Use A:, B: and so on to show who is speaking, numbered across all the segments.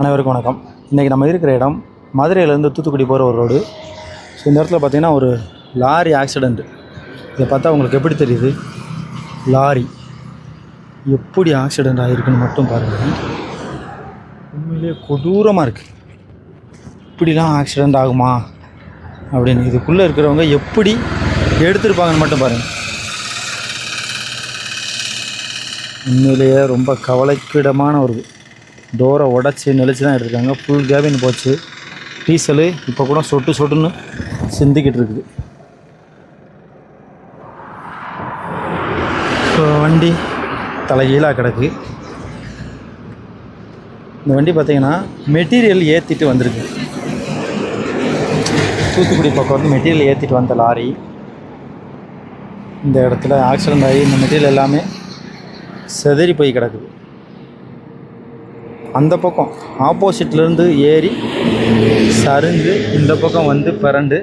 A: அனைவருக்கும் வணக்கம். இன்றைக்கி நம்ம இருக்கிற இடம் மதுரையிலேருந்து தூத்துக்குடி போகிற ஒரு ரோடு. ஸோ இந்த இடத்துல பார்த்திங்கன்னா ஒரு லாரி ஆக்சிடெண்ட்டு. இதை பார்த்தா உங்களுக்கு எப்படி தெரியுது? லாரி எப்படி ஆக்சிடெண்ட் ஆகிருக்குன்னு மட்டும் பாருங்கள். உண்மையிலேயே கொடூரமாக இருக்குது. இப்படிலாம் ஆக்சிடெண்ட் ஆகுமா அப்படின்னு இதுக்குள்ளே இருக்கிறவங்க எப்படி எடுத்துருப்பாங்கன்னு மட்டும் பாருங்கள். உண்மையிலேயே ரொம்ப கவலைக்கிடமான ஒரு டோரை உடச்சி நெளிச்சு தான் எடுத்துருக்காங்க. ஃபுல் கேபின் போச்சு. டீசலு இப்போ கூட சொட்டுன்னு சிந்திக்கிட்டு இருக்குது. ஸோ வண்டி தலைகீழாக கிடக்கு. இந்த வண்டி பார்த்திங்கன்னா மெட்டீரியல் ஏற்றிட்டு வந்திருக்கு. தூத்துக்குடி பக்கம் வந்து மெட்டீரியல் ஏற்றிட்டு வந்த லாரி இந்த இடத்துல ஆக்சிடெண்ட் ஆகி இந்த மெட்டீரியல் எல்லாமே செதறி போய் கிடக்குது. அந்த பக்கம் ஆப்போசிட்லேருந்து ஏறி சரிஞ்சு இந்த பக்கம் வந்து பிறண்டு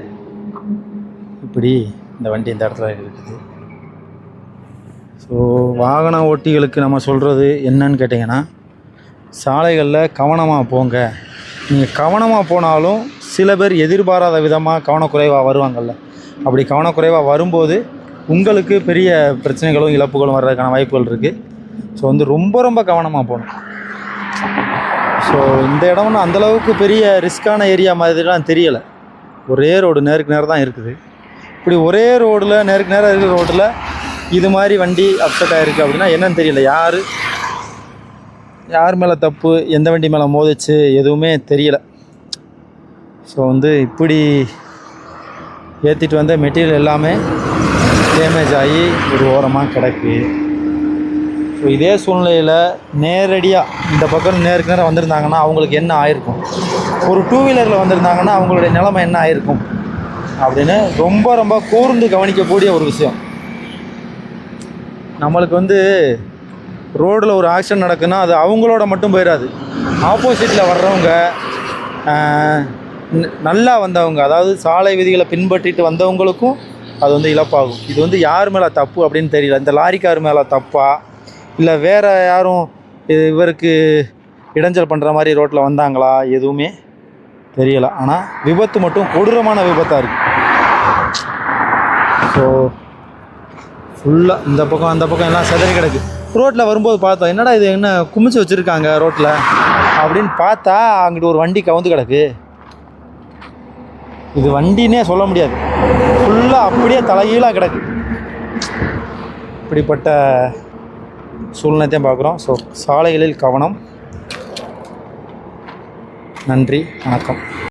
A: இப்படி இந்த வண்டி இந்த இடத்துல இருக்குது. ஸோ வாகன ஓட்டிகளுக்கு நம்ம சொல்கிறது என்னன்னு கேட்டிங்கன்னா, சாலைகளில் கவனமாக போங்க. நீங்கள் கவனமாக போனாலும் சில பேர் எதிர்பாராத விதமாக கவனக்குறைவாக வருவாங்கள்ல. அப்படி கவனக்குறைவாக வரும்போது உங்களுக்கு பெரிய பிரச்சனைகளும் இழப்புகளும் வர்றதுக்கான வாய்ப்புகள் இருக்குது. ஸோ வந்து ரொம்ப கவனமாக போகணும். ஸோ இந்த இடம்னு அந்தளவுக்கு பெரிய ரிஸ்க்கான ஏரியா மாதிரிலாம் தெரியலை. ஒரே ரோடு நேருக்கு நேரம் தான் இருக்குது. இப்படி ஒரே ரோடில் நேருக்கு நேரம் இருக்கிற ரோட்டில் இது மாதிரி வண்டி அப்செட் ஆகிருக்கு அப்படின்னா என்னன்னு தெரியல. யார் மேலே தப்பு, எந்த வண்டி மேலே மோதிச்சு எதுவுமே தெரியலை. ஸோ வந்து இப்படி ஏற்றிட்டு வந்த மெட்டீரியல் எல்லாமே டேமேஜ் ஆகி ஒரு ஓரமாக கிடக்கு. ஸோ இதே சூழ்நிலையில் நேரடியாக இந்த பக்கம் நேருக்கு நேரம் வந்திருந்தாங்கன்னா அவங்களுக்கு என்ன ஆயிருக்கும், ஒரு டூ வீலரில் வந்திருந்தாங்கன்னா அவங்களுடைய நிலைமை என்ன ஆயிருக்கும் அப்படின்னு ரொம்ப கூர்ந்து கவனிக்கக்கூடிய ஒரு விஷயம். நம்மளுக்கு வந்து ரோடில் ஒரு ஆக்சிடெண்ட் நடக்குன்னா அது அவங்களோட மட்டும் போயிடாது. ஆப்போசிட்டில் வர்றவங்க, நல்லா வந்தவங்க, அதாவது சாலை விதிகளை பின்பற்றிட்டு வந்தவங்களுக்கும் அது வந்து இழப்பாகும். இது வந்து யார் மேலே தப்பு அப்படின்னு தெரியல. இந்த லாரிக்கார் மேலே தப்பா, இல்லை வேறு யாரும் இவருக்கு இடைஞ்சல் பண்ணுற மாதிரி ரோட்டில் வந்தாங்களா, எதுவுமே தெரியலை. ஆனால் விபத்து மட்டும் கொடூரமான விபத்தாக இருக்குது. ஸோ ஃபுல்லாக இந்த பக்கம் அந்த பக்கம் எல்லாம் செதறி கிடக்கு. ரோட்டில் வரும்போது பார்த்தோம், என்னடா இது என்ன குமிச்சு வச்சுருக்காங்க ரோட்டில் அப்படின்னு பார்த்தா அங்கிட்டு ஒரு வண்டி கவுந்து கிடக்கு. இது வண்டின்னே சொல்ல முடியாது, ஃபுல்லாக அப்படியே தலைகீழாக கிடக்கு. இப்படிப்பட்ட சூழ்நிலையத்தையும் பார்க்குறோம். ஸோ சாலைகளில் கவனம். நன்றி, வணக்கம்.